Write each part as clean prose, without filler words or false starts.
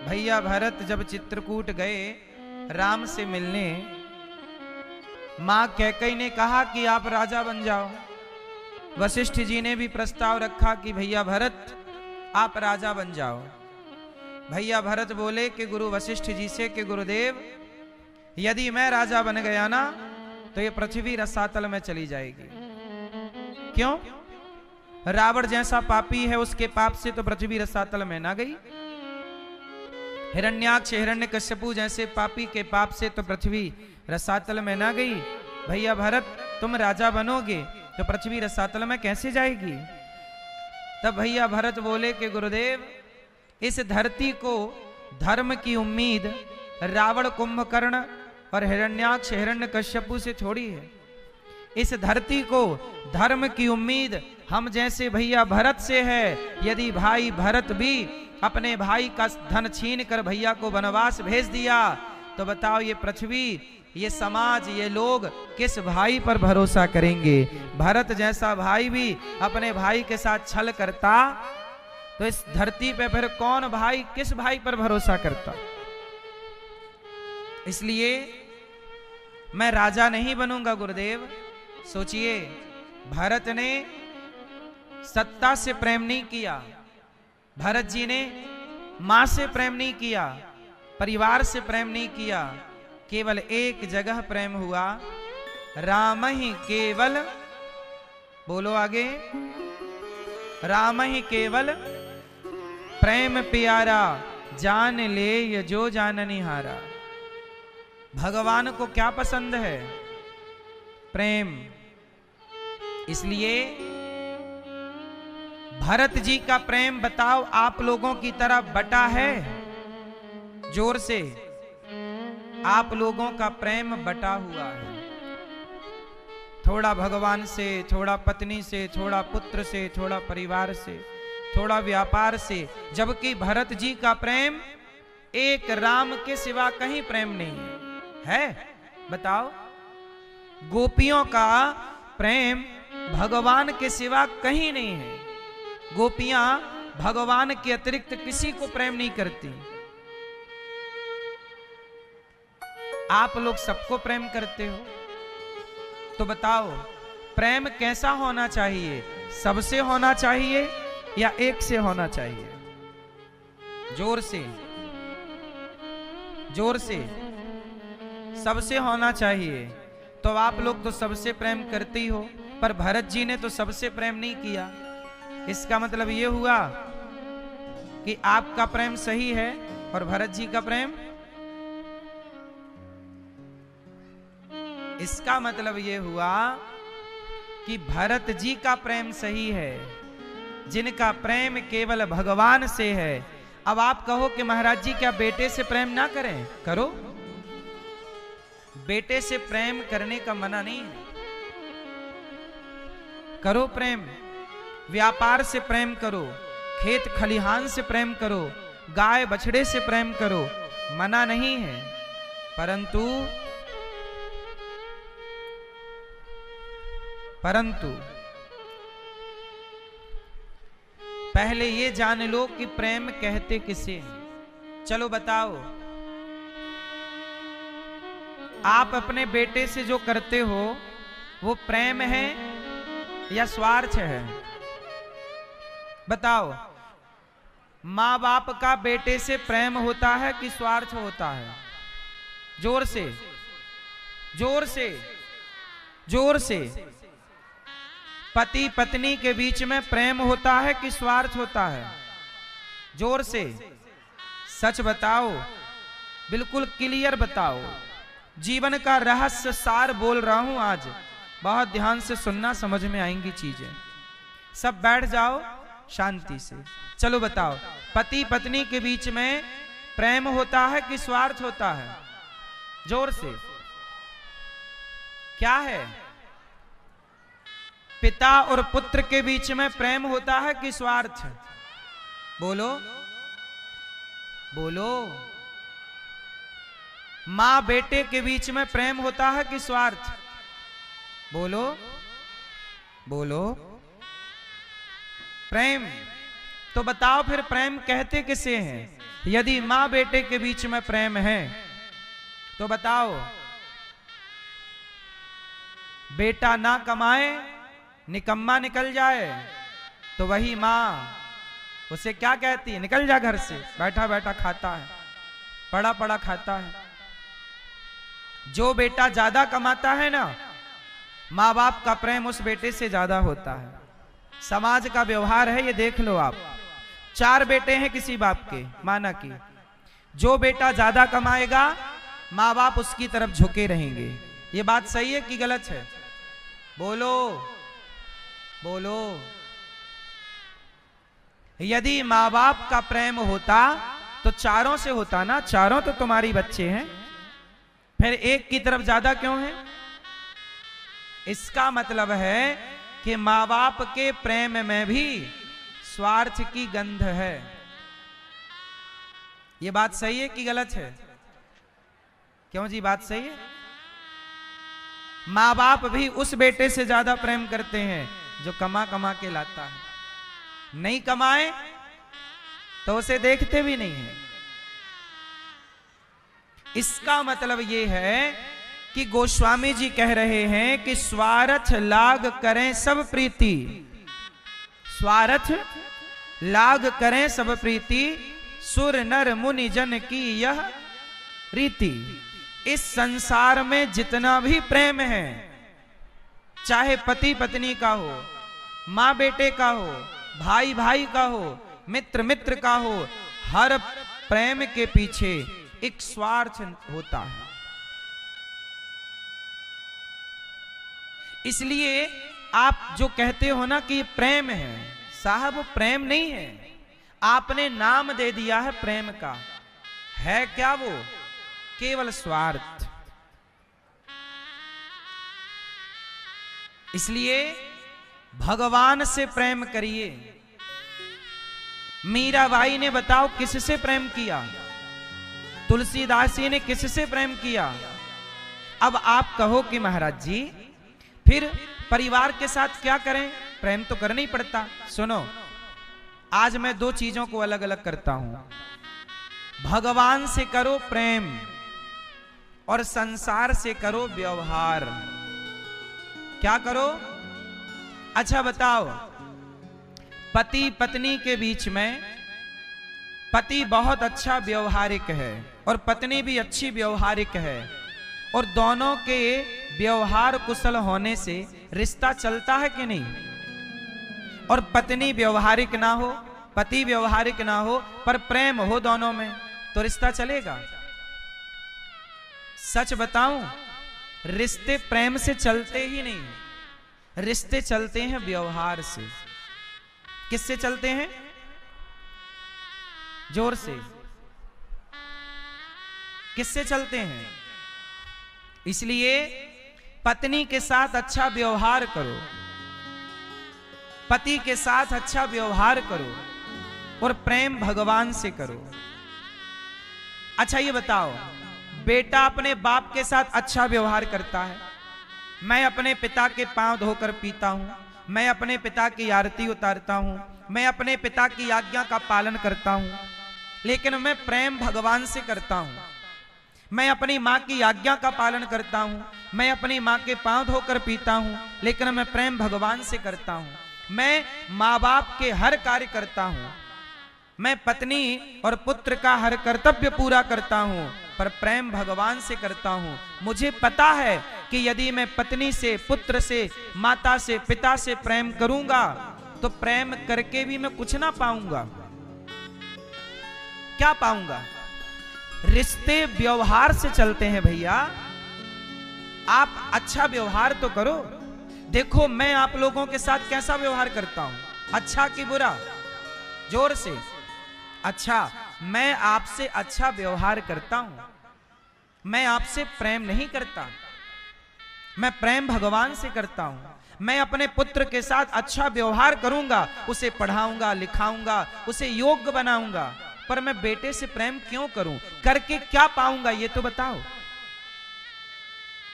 भैया भरत जब चित्रकूट गए राम से मिलने, मां कैकेयी ने कहा कि आप राजा बन जाओ। वशिष्ठ जी ने भी प्रस्ताव रखा कि भैया भरत आप राजा बन जाओ। भैया भरत बोले कि गुरु वशिष्ठ जी से कि गुरुदेव, यदि मैं राजा बन गया ना तो ये पृथ्वी रसातल में चली जाएगी। क्यों? रावण जैसा पापी है, उसके पाप से तो पृथ्वी रसातल में ना गई। हिरण्याक्ष हिरण्यकश्यपु जैसे पापी के पाप से तो पृथ्वी रसातल में ना गई। भैया भरत तुम राजा बनोगे तो पृथ्वी रसातल में कैसे जाएगी? तब भैया भरत बोले कि गुरुदेव, इस धरती को धर्म की उम्मीद रावण कुंभकर्ण और हिरण्याक्ष हिरण्यकश्यपु से थोड़ी है। इस धरती को धर्म की उम्मीद हम जैसे भैया भरत से है। यदि भाई भरत भी अपने भाई का धन छीन कर भैया को वनवास भेज दिया तो बताओ ये पृथ्वी, ये समाज, ये लोग किस भाई पर भरोसा करेंगे? भरत जैसा भाई भी अपने भाई के साथ छल करता तो इस धरती पे फिर कौन भाई किस भाई पर भरोसा करता? इसलिए मैं राजा नहीं बनूंगा गुरुदेव। सोचिए, भरत ने सत्ता से प्रेम नहीं किया, भरत जी ने मां से प्रेम नहीं किया, परिवार से प्रेम नहीं किया, केवल एक जगह प्रेम हुआ, राम ही केवल, बोलो आगे, राम ही केवल प्रेम प्यारा, जान ले ये जो जाननिहारा। भगवान को क्या पसंद है? प्रेम। इसलिए भरत जी का प्रेम बताओ आप लोगों की तरह बटा है? जोर से, आप लोगों का प्रेम बटा हुआ है। थोड़ा भगवान से, थोड़ा पत्नी से, थोड़ा पुत्र से, थोड़ा परिवार से, थोड़ा व्यापार से, जबकि भरत जी का प्रेम एक राम के सिवा कहीं प्रेम नहीं है। बताओ, गोपियों का प्रेम भगवान के सिवा कहीं नहीं है। गोपियां भगवान के अतिरिक्त किसी को प्रेम नहीं करती। आप लोग सबको प्रेम करते हो, तो बताओ प्रेम कैसा होना चाहिए? सबसे होना चाहिए या एक से होना चाहिए? जोर से, जोर से। सबसे होना चाहिए। तो आप लोग तो सबसे प्रेम करते ही हो, पर भरत जी ने तो सबसे प्रेम नहीं किया। इसका मतलब यह हुआ कि आपका प्रेम सही है और भरत जी का प्रेम, इसका मतलब यह हुआ कि भरत जी का प्रेम सही है, जिनका प्रेम केवल भगवान से है। अब आप कहो कि महाराज जी क्या बेटे से प्रेम ना करें? करो, बेटे से प्रेम करने का मना नहीं है, करो प्रेम। व्यापार से प्रेम करो, खेत खलिहान से प्रेम करो, गाय बछड़े से प्रेम करो, मना नहीं है। परंतु पहले ये जान लो कि प्रेम कहते किसे? चलो बताओ, आप अपने बेटे से जो करते हो वो प्रेम है या स्वार्थ है? बताओ, मां बाप का बेटे से प्रेम होता है कि स्वार्थ होता है? जोर से, जोर से, जोर से। पति पत्नी के बीच में प्रेम होता है कि स्वार्थ होता है? जोर से, सच बताओ, बिल्कुल क्लियर बताओ। जीवन का रहस्य सार बोल रहा हूं आज, बहुत ध्यान से सुनना, समझ में आएंगी चीजें। सब बैठ जाओ शांति से। चलो बताओ, पति पत्नी के बीच में प्रेम होता है कि स्वार्थ होता है? जोर से, क्या है? पिता और पुत्र के बीच में प्रेम होता है कि स्वार्थ? बोलो, बोलो। मां बेटे के बीच में प्रेम होता है कि स्वार्थ? बोलो, बोलो। प्रेम तो बताओ फिर प्रेम कहते किसे हैं? यदि मां बेटे के बीच में प्रेम है तो बताओ, बेटा ना कमाए निकम्मा निकल जाए तो वही मां उसे क्या कहती है? निकल जा घर से, बैठा बैठा खाता है, पड़ा पड़ा खाता है। जो बेटा ज्यादा कमाता है ना, माँ बाप का प्रेम उस बेटे से ज्यादा होता है। समाज का व्यवहार है, ये देख लो आप। 4 बेटे हैं किसी बाप के, माना कि जो बेटा ज्यादा कमाएगा माँ बाप उसकी तरफ झुके रहेंगे। ये बात सही है कि गलत है? बोलो बोलो। यदि माँ बाप का प्रेम होता तो चारों से होता ना, चारों तो तुम्हारी बच्चे हैं, फिर एक की तरफ ज्यादा क्यों है? इसका मतलब है कि माँ बाप के प्रेम में भी स्वार्थ की गंध है। ये बात सही है कि गलत है? क्यों जी, बात सही है। माँ बाप भी उस बेटे से ज्यादा प्रेम करते हैं जो कमा कमा के लाता है। नहीं कमाए तो उसे देखते भी नहीं है। इसका मतलब यह है कि गोस्वामी जी कह रहे हैं कि स्वार्थ लाग करें सब प्रीति, स्वार्थ लाग करें सब प्रीति, सुर नर मुनि जन की यह रीति। इस संसार में जितना भी प्रेम है, चाहे पति पत्नी का हो, माँ बेटे का हो, भाई भाई का हो, मित्र मित्र का हो, हर प्रेम के पीछे एक स्वार्थ होता है। इसलिए आप जो कहते हो ना कि प्रेम है, साहब प्रेम नहीं है, आपने नाम दे दिया है प्रेम का। है क्या वो? केवल स्वार्थ। इसलिए भगवान से प्रेम करिए। मीराबाई ने बताओ किससे प्रेम किया? तुलसीदास जी ने किससे प्रेम किया? अब आप कहो कि महाराज जी फिर परिवार के साथ क्या करें? प्रेम तो करना ही पड़ता। सुनो, आज मैं 2 चीजों को अलग अलग करता हूं। भगवान से करो प्रेम और संसार से करो व्यवहार। क्या करो? अच्छा बताओ, पति पत्नी के बीच में पति बहुत अच्छा व्यवहारिक है और पत्नी भी अच्छी व्यवहारिक है, और दोनों के व्यवहार कुशल होने से रिश्ता चलता है कि नहीं? और पत्नी व्यवहारिक ना हो, पति व्यवहारिक ना हो, पर प्रेम हो दोनों में, तो रिश्ता चलेगा? सच बताऊं, रिश्ते प्रेम से चलते ही नहीं, रिश्ते चलते हैं व्यवहार से। किससे चलते हैं? जोर से। किससे चलते हैं? इसलिए पत्नी के साथ अच्छा व्यवहार करो, पति के साथ अच्छा व्यवहार करो, और प्रेम भगवान से करो। अच्छा ये बताओ, बेटा अपने बाप के साथ अच्छा व्यवहार करता है। मैं अपने पिता के पांव धोकर पीता हूं, मैं अपने पिता की आरती उतारता हूं, मैं अपने पिता की आज्ञा का पालन करता हूं, लेकिन मैं प्रेम भगवान से करता हूं। मैं अपनी माँ की आज्ञा का पालन करता हूं, मैं अपनी माँ के पांव धोकर पीता हूं, लेकिन मैं प्रेम भगवान से करता हूं। मैं माँ बाप के हर कार्य करता हूं, मैं पत्नी और पुत्र का हर कर्तव्य पूरा करता हूं, पर प्रेम भगवान से करता हूं। मुझे पता है कि यदि मैं पत्नी से, पुत्र से, माता से, पिता से प्रेम करूंगा तो प्रेम करके भी मैं कुछ ना पाऊंगा। क्या पाऊंगा? रिश्ते व्यवहार से चलते हैं भैया। आप अच्छा व्यवहार तो करो। देखो मैं आप लोगों के साथ कैसा व्यवहार करता हूं, अच्छा कि बुरा? जोर से। अच्छा, मैं आपसे अच्छा व्यवहार करता हूं, मैं आपसे प्रेम नहीं करता, मैं प्रेम भगवान से करता हूं। मैं अपने पुत्र के साथ अच्छा व्यवहार करूंगा, उसे पढ़ाऊंगा, लिखाऊंगा, उसे योग्य बनाऊंगा, पर मैं बेटे से प्रेम क्यों करूं? करके क्या पाऊंगा ये तो बताओ।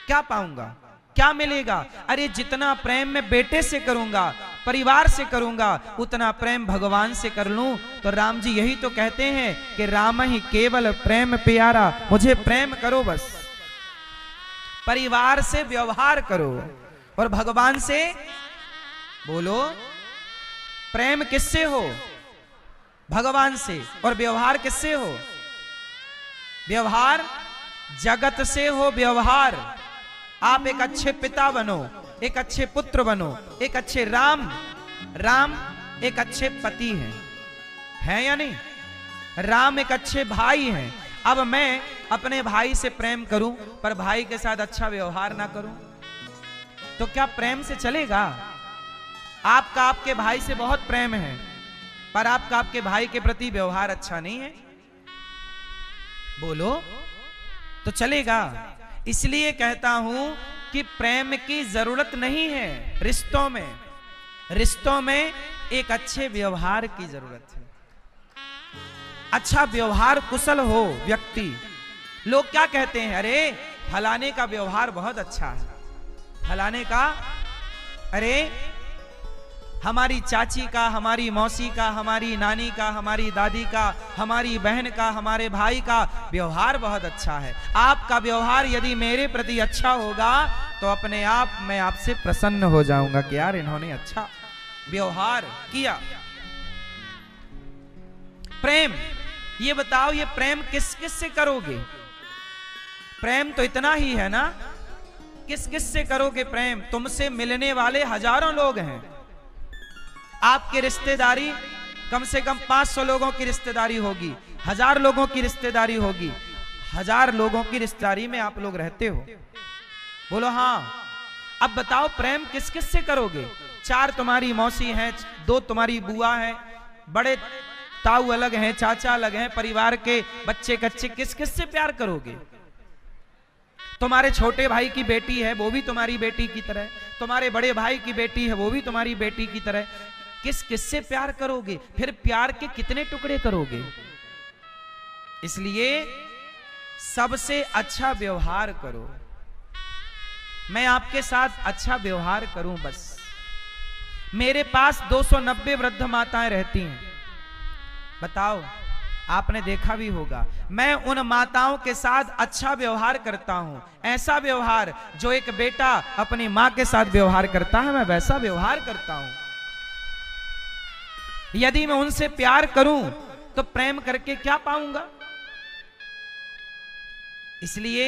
क्या पाऊंगा? क्या मिलेगा? अरे जितना प्रेम मैं बेटे से करूंगा परिवार से करूंगा उतना प्रेम भगवान से कर लूं। तो राम जी यही तो कहते हैं कि राम ही केवल प्रेम प्यारा, मुझे प्रेम करो बस, परिवार से व्यवहार करो और भगवान से बोलो। प्रेम किससे हो? भगवान से। और व्यवहार किससे हो? व्यवहार जगत से हो। व्यवहार आप एक अच्छे पिता बनो, एक अच्छे पुत्र बनो, एक अच्छे राम एक अच्छे पति हैं या नहीं? राम एक अच्छे भाई हैं। अब मैं अपने भाई से प्रेम करूं पर भाई के साथ अच्छा व्यवहार ना करूं तो क्या प्रेम से चलेगा? आपका आपके भाई से बहुत प्रेम है पर आपका आपके भाई के प्रति व्यवहार अच्छा नहीं है, बोलो तो चलेगा? इसलिए कहता हूं कि प्रेम की जरूरत नहीं है रिश्तों में। रिश्तों में एक अच्छे व्यवहार की जरूरत है। अच्छा व्यवहार कुशल हो व्यक्ति। लोग क्या कहते हैं? अरे फलाने का व्यवहार बहुत अच्छा है, फलाने का, अरे हमारी चाची का, हमारी मौसी का, हमारी नानी का, हमारी दादी का, हमारी बहन का, हमारे भाई का व्यवहार बहुत अच्छा है। आपका व्यवहार यदि मेरे प्रति अच्छा होगा तो अपने आप मैं आपसे प्रसन्न हो जाऊंगा कि यार इन्होंने अच्छा व्यवहार किया। प्रेम, ये बताओ ये प्रेम किस किस से करोगे? प्रेम तो इतना ही है ना, किस किस से करोगे प्रेम? तुमसे मिलने वाले हजारों लोग हैं। आपकी रिश्तेदारी कम से कम 500 लोगों की रिश्तेदारी होगी, 1000 लोगों की रिश्तेदारी होगी। 1000 लोगों की रिश्तेदारी में आप लोग रहते हो, बोलो हाँ। अब बताओ प्रेम किस किस से करोगे? 4 तुम्हारी मौसी हैं, 2 तुम्हारी बुआ हैं, बड़े ताऊ अलग हैं, चाचा अलग हैं, परिवार के बच्चे कच्चे, किस किस से प्यार करोगे? तुम्हारे छोटे भाई की बेटी है वो भी तुम्हारी बेटी की तरह, तुम्हारे बड़े भाई की बेटी है वो भी तुम्हारी बेटी की तरह। किस किस से प्यार करोगे? फिर प्यार के कितने टुकड़े करोगे? इसलिए सबसे अच्छा व्यवहार करो। मैं आपके साथ अच्छा व्यवहार करूं बस। मेरे पास 290 वृद्ध माताएं रहती हैं, बताओ आपने देखा भी होगा। मैं उन माताओं के साथ अच्छा व्यवहार करता हूं, ऐसा व्यवहार जो एक बेटा अपनी मां के साथ व्यवहार करता है, मैं वैसा व्यवहार करता हूं। यदि मैं उनसे प्यार करूं तो प्रेम करके क्या पाऊंगा? इसलिए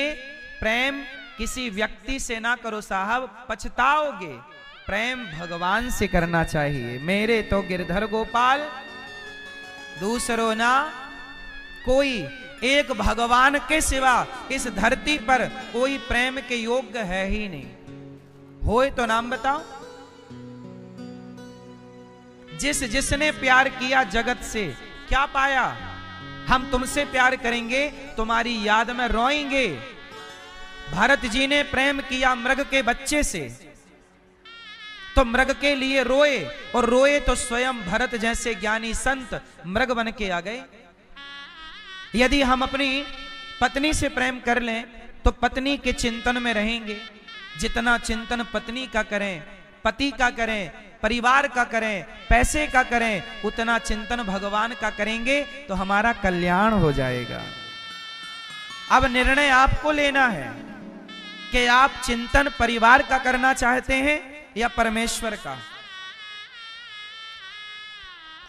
प्रेम किसी व्यक्ति से ना करो साहब, पछताओगे। प्रेम भगवान से करना चाहिए। मेरे तो गिरधर गोपाल दूसरो ना कोई, एक भगवान के सिवा इस धरती पर कोई प्रेम के योग्य है ही नहीं। होए तो नाम बताओ। जिसने प्यार किया जगत से क्या पाया? हम तुमसे प्यार करेंगे, तुम्हारी याद में रोएंगे। भरत जी ने प्रेम किया मृग के बच्चे से, तो मृग के लिए रोए, और रोए तो स्वयं भरत जैसे ज्ञानी संत मृग बन के आ गए। यदि हम अपनी पत्नी से प्रेम कर लें तो पत्नी के चिंतन में रहेंगे। जितना चिंतन पत्नी का करें, पति का करें, परिवार का करें, पैसे का करें, उतना चिंतन भगवान का करेंगे तो हमारा कल्याण हो जाएगा। अब निर्णय आपको लेना है कि आप चिंतन परिवार का करना चाहते हैं या परमेश्वर का।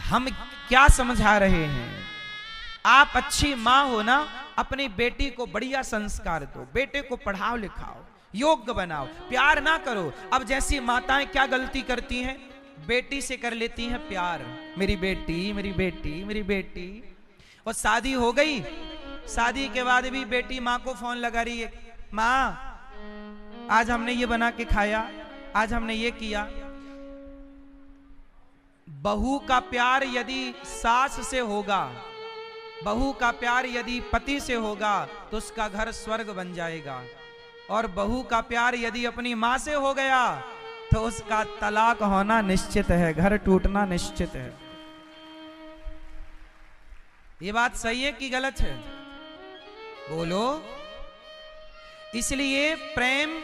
हम क्या समझा रहे हैं? आप अच्छी मां हो ना, अपनी बेटी को बढ़िया संस्कार दो, बेटे को पढ़ाओ लिखाओ, योग्य बनाओ, प्यार ना करो। अब जैसी माताएं क्या गलती करती हैं? बेटी से कर लेती हैं प्यार, मेरी बेटी मेरी बेटी मेरी बेटी। और शादी हो गई, शादी के बाद भी बेटी माँ को फोन लगा रही है, माँ आज हमने ये बना के खाया, आज हमने ये किया। बहू का प्यार यदि सास से होगा, बहू का प्यार यदि पति से होगा तो उसका घर स्वर्ग बन जाएगा। और बहू का प्यार यदि अपनी मां से हो गया तो उसका तलाक होना निश्चित है, घर टूटना निश्चित है। ये बात सही है कि गलत है? बोलो। इसलिए प्रेम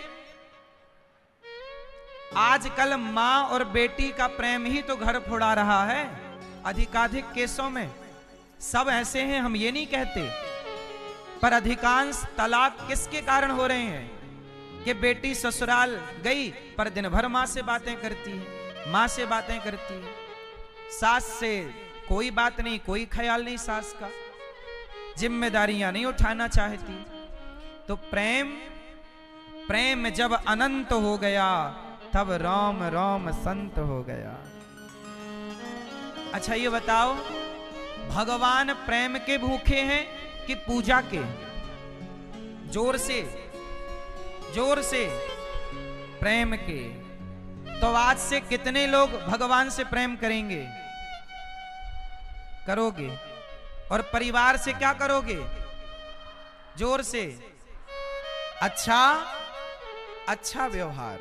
आजकल माँ और बेटी का प्रेम ही तो घर फोड़ा रहा है। अधिकाधिक केसों में सब ऐसे हैं, हम ये नहीं कहते, पर अधिकांश तलाक किसके कारण हो रहे हैं कि बेटी ससुराल गई पर दिन भर माँ से बातें करती है, माँ से बातें करती है, सास से कोई बात नहीं, कोई ख्याल नहीं सास का, जिम्मेदारियां नहीं उठाना चाहती। तो प्रेम जब अनंत हो गया तब राम राम संत हो गया। अच्छा ये बताओ, भगवान प्रेम के भूखे हैं कि पूजा के? जोर से प्रेम के। तो आज से कितने लोग भगवान से प्रेम करेंगे? करोगे? और परिवार से क्या करोगे? जोर से अच्छा व्यवहार।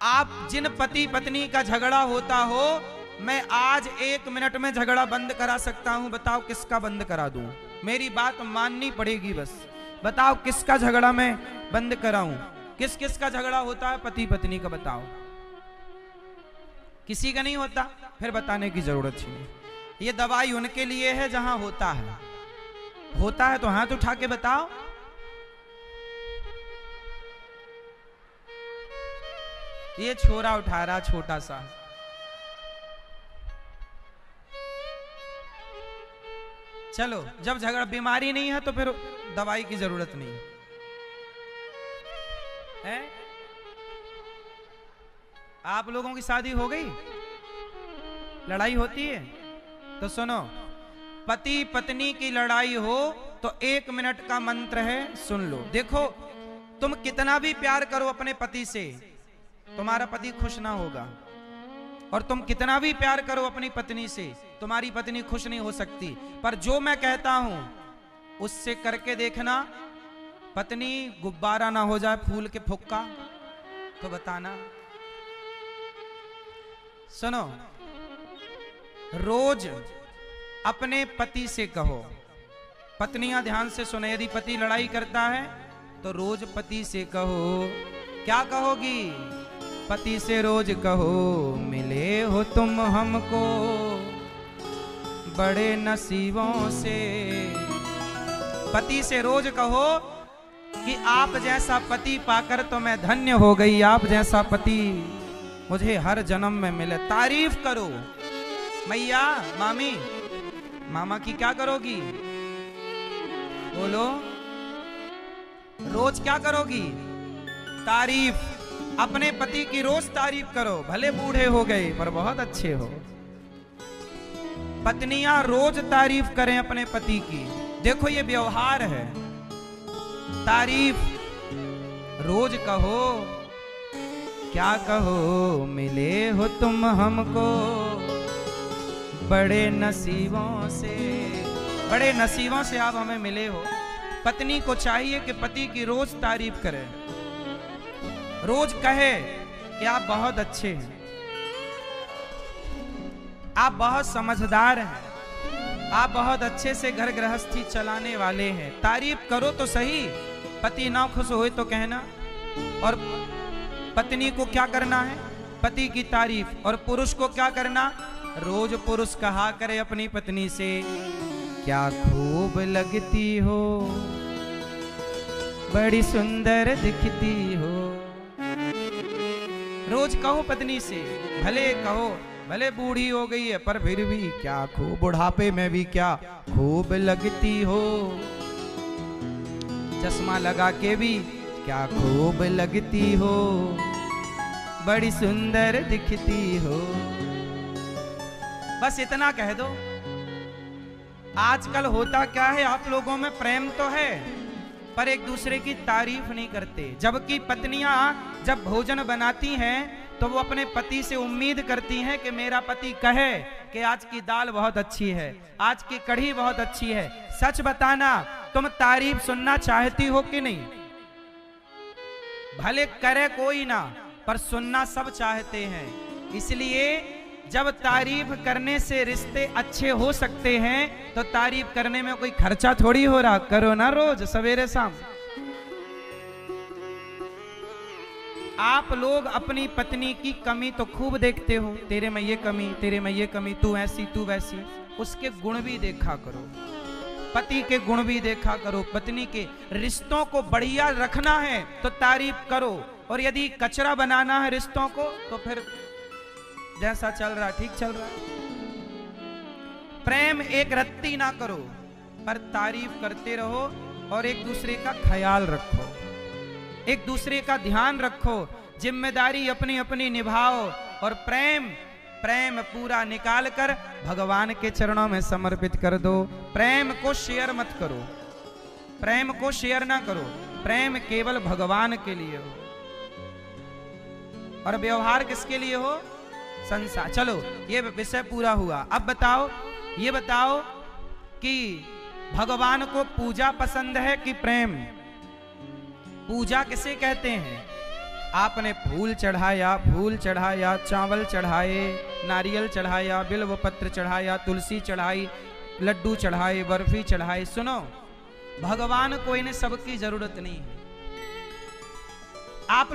आप जिन पति पत्नी का झगड़ा होता हो, मैं आज 1 मिनट में झगड़ा बंद करा सकता हूं। बताओ किसका बंद करा दूं? मेरी बात माननी पड़ेगी बस। बताओ किसका झगड़ा मैं बंद कराऊं? किस किस का झगड़ा होता है पति पत्नी का? बताओ। किसी का नहीं होता? फिर बताने की जरूरत ही नहीं। ये दवाई उनके लिए है जहां होता है। होता है तो हाथ उठा के बताओ। ये छोरा उठा रहा छोटा सा। चलो, जब झगड़ा बीमारी नहीं है तो फिर दवाई की जरूरत नहीं है। आप लोगों की शादी हो गई, लड़ाई होती है तो सुनो, पति पत्नी की लड़ाई हो तो 1 मिनट का मंत्र है, सुन लो। देखो, तुम कितना भी प्यार करो अपने पति से, तुम्हारा पति खुश ना होगा। और तुम कितना भी प्यार करो अपनी पत्नी से, तुम्हारी पत्नी खुश नहीं हो सकती। पर जो मैं कहता हूं उससे करके देखना, पत्नी गुब्बारा ना हो जाए फूल के फुक्का, तो बताना। सुनो, रोज अपने पति से कहो, पत्नियां ध्यान से सुनो, यदि पति लड़ाई करता है तो रोज पति से कहो। क्या कहोगी? पति से रोज कहो, मिले हो तुम हमको बड़े नसीबों से। पति से रोज कहो कि आप जैसा पति पाकर तो मैं धन्य हो गई, आप जैसा पति मुझे हर जन्म में मिले। तारीफ करो। मैया, मामी, मामा की क्या करोगी? बोलो, रोज क्या करोगी? तारीफ। अपने पति की रोज तारीफ करो, भले बूढ़े हो गए पर बहुत अच्छे हो। पत्नियां रोज तारीफ करें अपने पति की। देखो ये व्यवहार है। तारीफ रोज कहो। क्या कहो? मिले हो तुम हमको बड़े नसीबों से। बड़े नसीबों से आप हमें मिले हो। पत्नी को चाहिए कि पति की रोज तारीफ करे, रोज कहे कि आप बहुत अच्छे हैं, आप बहुत समझदार हैं, आप बहुत अच्छे से घर गृहस्थी चलाने वाले हैं। तारीफ करो तो सही। पति ना खुश होए तो कहना। और पत्नी को क्या करना है? पति की तारीफ। और पुरुष को क्या करना? रोज पुरुष कहा करे अपनी पत्नी से, क्या खूब लगती हो, बड़ी सुंदर दिखती हो। रोज कहो पत्नी से, भले कहो, भले बूढ़ी हो गई है पर फिर भी क्या खूब, बुढ़ापे में भी क्या खूब लगती हो। चश्मा लगा के भी क्या खूब लगती हो, बड़ी सुंदर दिखती हो। बस इतना कह दो। आजकल होता क्या है, आप लोगों में प्रेम तो है पर एक दूसरे की तारीफ नहीं करते। जबकि पत्नियां जब भोजन बनाती हैं तो वो अपने पति से उम्मीद करती हैं कि मेरा पति कहे कि आज की दाल बहुत अच्छी है, आज की कढ़ी बहुत अच्छी है। सच बताना, तुम तारीफ सुनना चाहती हो कि नहीं? भले करे कोई ना, पर सुनना सब चाहते हैं। इसलिए जब तारीफ करने से रिश्ते अच्छे हो सकते हैं तो तारीफ करने में कोई खर्चा थोड़ी हो रहा। करो ना रोज सवेरे शाम। आप लोग अपनी पत्नी की कमी तो खूब देखते हो, तेरे में ये कमी, तेरे में ये कमी, तू ऐसी तू वैसी। उसके गुण भी देखा करो, पति के गुण भी देखा करो। पत्नी के रिश्तों को बढ़िया रखना है तो तारीफ करो, और यदि कचरा बनाना है रिश्तों को तो फिर जैसा चल रहा ठीक चल रहा है। प्रेम एक रत्ती ना करो, पर तारीफ करते रहो और एक दूसरे का ख्याल रखो, एक दूसरे का ध्यान रखो, जिम्मेदारी अपनी अपनी निभाओ, और प्रेम पूरा निकाल कर भगवान के चरणों में समर्पित कर दो। प्रेम को शेयर मत करो, प्रेम को शेयर ना करो, प्रेम केवल भगवान के लिए हो, और व्यवहार किसके लिए हो? संसार। चलो ये विषय पूरा हुआ। अब बताओ, ये बताओ कि भगवान को पूजा पसंद है कि प्रेम? पूजा किसे कहते हैं? आपने फूल चढ़ाया, चावल चढ़ाए, नारियल चढ़ाया, बिल्व पत्र चढ़ाया, तुलसी चढ़ाई, लड्डू चढ़ाए, बर्फी चढ़ाई। सुनो, भगवान को इन सबकी जरूरत नहीं है। आप